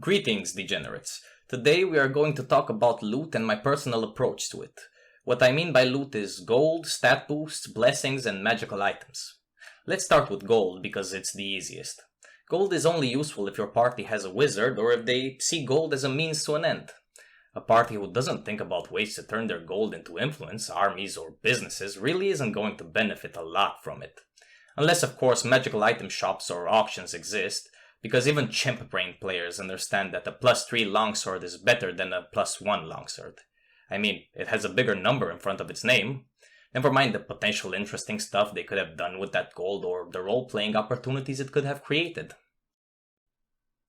Greetings, degenerates. Today we are going to talk about loot and my personal approach to it. What I mean by loot is gold, stat boosts, blessings, and magical items. Let's start with gold because it's the easiest. Gold is only useful if your party has a wizard or if they see gold as a means to an end. A party who doesn't think about ways to turn their gold into influence, armies, or businesses really isn't going to benefit a lot from it. Unless, of course, magical item shops or auctions exist, because even chimp-brained players understand that a +3 longsword is better than a +1 longsword. I mean, it has a bigger number in front of its name. Never mind the potential interesting stuff they could have done with that gold or the role-playing opportunities it could have created.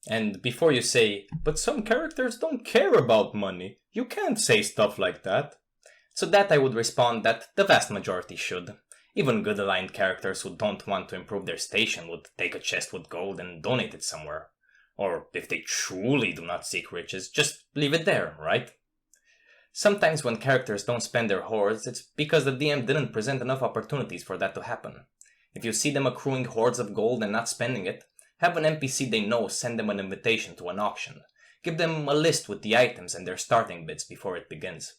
And before you say, but some characters don't care about money, you can't say stuff like that. To that I would respond that the vast majority should. Even good aligned characters who don't want to improve their station would take a chest with gold and donate it somewhere. Or if they truly do not seek riches, just leave it there, right? Sometimes when characters don't spend their hoards, it's because the DM didn't present enough opportunities for that to happen. If you see them accruing hordes of gold and not spending it, have an NPC they know send them an invitation to an auction. Give them a list with the items and their starting bids before it begins.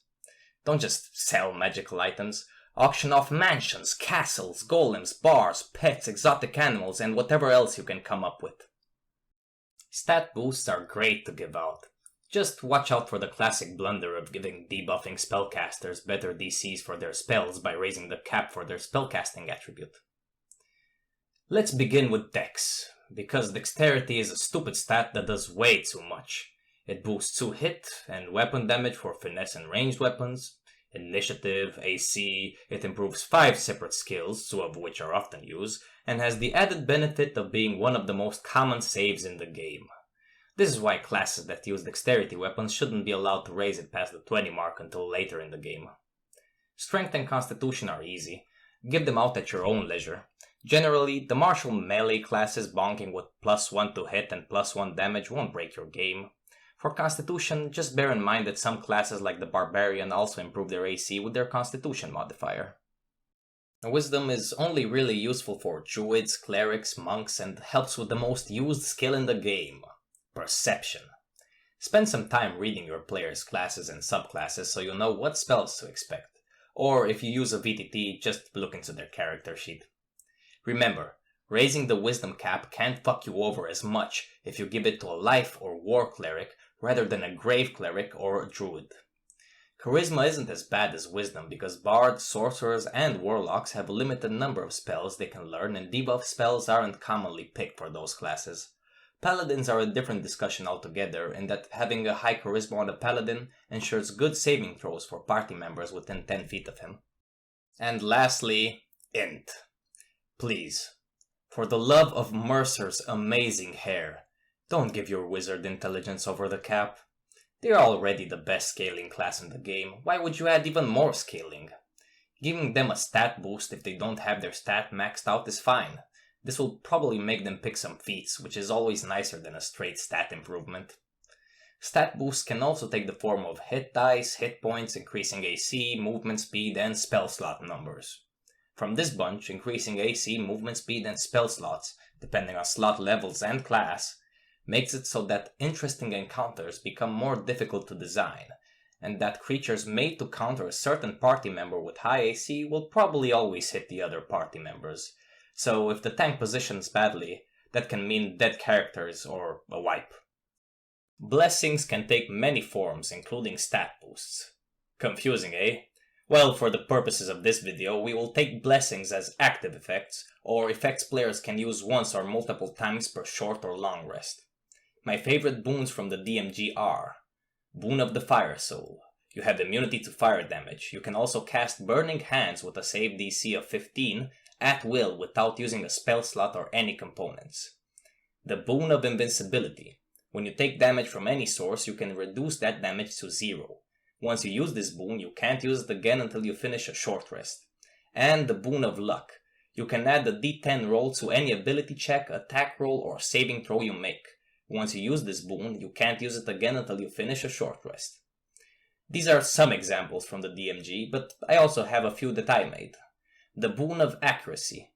Don't just sell magical items. Auction off mansions, castles, golems, bars, pets, exotic animals, and whatever else you can come up with. Stat boosts are great to give out. Just watch out for the classic blunder of giving debuffing spellcasters better DCs for their spells by raising the cap for their spellcasting attribute. Let's begin with Dex, because Dexterity is a stupid stat that does way too much. It boosts 2 hit and weapon damage for finesse and ranged weapons, Initiative, AC, it improves 5 separate skills, 2 of which are often used, and has the added benefit of being one of the most common saves in the game. This is why classes that use dexterity weapons shouldn't be allowed to raise it past the 20 mark until later in the game. Strength and Constitution are easy. Give them out at your own leisure. Generally, the martial melee classes bonking with +1 to hit and +1 damage won't break your game. For Constitution, just bear in mind that some classes like the Barbarian also improve their AC with their Constitution modifier. Wisdom is only really useful for druids, clerics, monks, and helps with the most used skill in the game, Perception. Spend some time reading your players' classes and subclasses so you'll know what spells to expect. Or if you use a VTT, just look into their character sheet. Remember, raising the wisdom cap can't fuck you over as much if you give it to a life or war cleric rather than a grave cleric or a druid. Charisma isn't as bad as wisdom because bards, sorcerers, and warlocks have a limited number of spells they can learn and debuff spells aren't commonly picked for those classes. Paladins are a different discussion altogether in that having a high charisma on a paladin ensures good saving throws for party members within 10 feet of him. And lastly, Int. Please, for the love of Mercer's amazing hair, don't give your wizard intelligence over the cap. They're already the best scaling class in the game, why would you add even more scaling? Giving them a stat boost if they don't have their stat maxed out is fine. This will probably make them pick some feats, which is always nicer than a straight stat improvement. Stat boosts can also take the form of hit dice, hit points, increasing AC, movement speed, and spell slot numbers. From this bunch, increasing AC, movement speed, and spell slots, depending on slot levels and class, makes it so that interesting encounters become more difficult to design, and that creatures made to counter a certain party member with high AC will probably always hit the other party members. So if the tank positions badly, that can mean dead characters or a wipe. Blessings can take many forms, including stat boosts. Confusing, eh? Well, for the purposes of this video, we will take blessings as active effects, or effects players can use once or multiple times per short or long rest. My favorite boons from the DMG are Boon of the Fire Soul. You have immunity to fire damage. You can also cast Burning Hands with a save DC of 15 at will without using a spell slot or any components. The Boon of Invincibility. When you take damage from any source, you can reduce that damage to 0. Once you use this boon, you can't use it again until you finish a short rest. And the Boon of Luck. You can add the D10 roll to any ability check, attack roll, or saving throw you make. Once you use this boon, you can't use it again until you finish a short rest. These are some examples from the DMG, but I also have a few that I made. The Boon of Accuracy.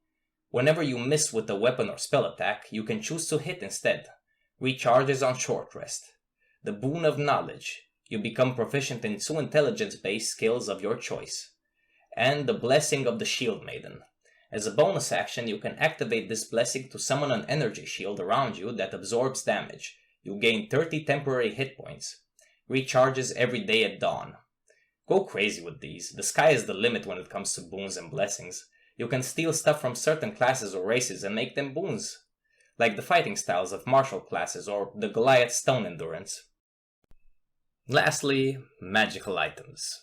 Whenever you miss with a weapon or spell attack, you can choose to hit instead. Recharges on short rest. The boon of knowledge. You become proficient in 2 intelligence-based skills of your choice. And the blessing of the Shield Maiden. As a bonus action, you can activate this blessing to summon an energy shield around you that absorbs damage. You gain 30 temporary hit points. Recharges every day at dawn. Go crazy with these. The sky is the limit when it comes to boons and blessings. You can steal stuff from certain classes or races and make them boons, like the fighting styles of martial classes or the Goliath Stone Endurance. Lastly, magical items.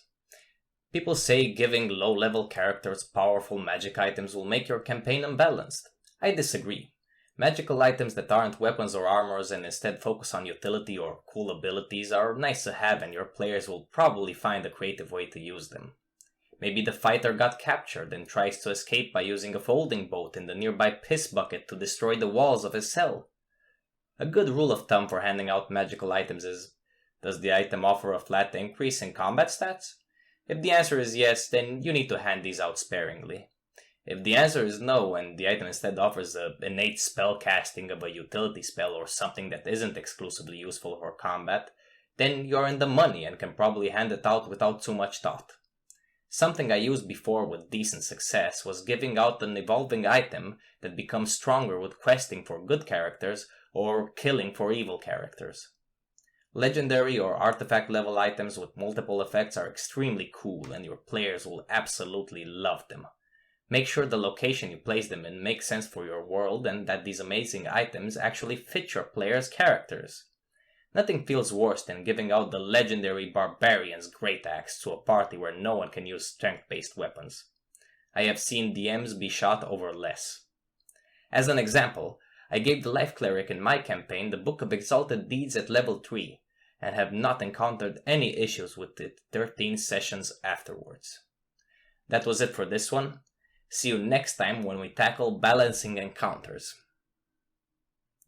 People say giving low-level characters powerful magic items will make your campaign unbalanced. I disagree. Magical items that aren't weapons or armors and instead focus on utility or cool abilities are nice to have, and your players will probably find a creative way to use them. Maybe the fighter got captured and tries to escape by using a folding boat in the nearby piss bucket to destroy the walls of his cell. A good rule of thumb for handing out magical items is, does the item offer a flat increase in combat stats? If the answer is yes, then you need to hand these out sparingly. If the answer is no, and the item instead offers an innate spell casting of a utility spell or something that isn't exclusively useful for combat, then you're in the money and can probably hand it out without too much thought. Something I used before with decent success was giving out an evolving item that becomes stronger with questing for good characters or killing for evil characters. Legendary or artifact level items with multiple effects are extremely cool, and your players will absolutely love them. Make sure the location you place them in makes sense for your world and that these amazing items actually fit your players' characters. Nothing feels worse than giving out the legendary Barbarian's Great Axe to a party where no one can use strength-based weapons. I have seen DMs be shot over less. As an example, I gave the Life Cleric in my campaign the Book of Exalted Deeds at level 3, and have not encountered any issues with it 13 sessions afterwards. That was it for this one. See you next time when we tackle balancing encounters.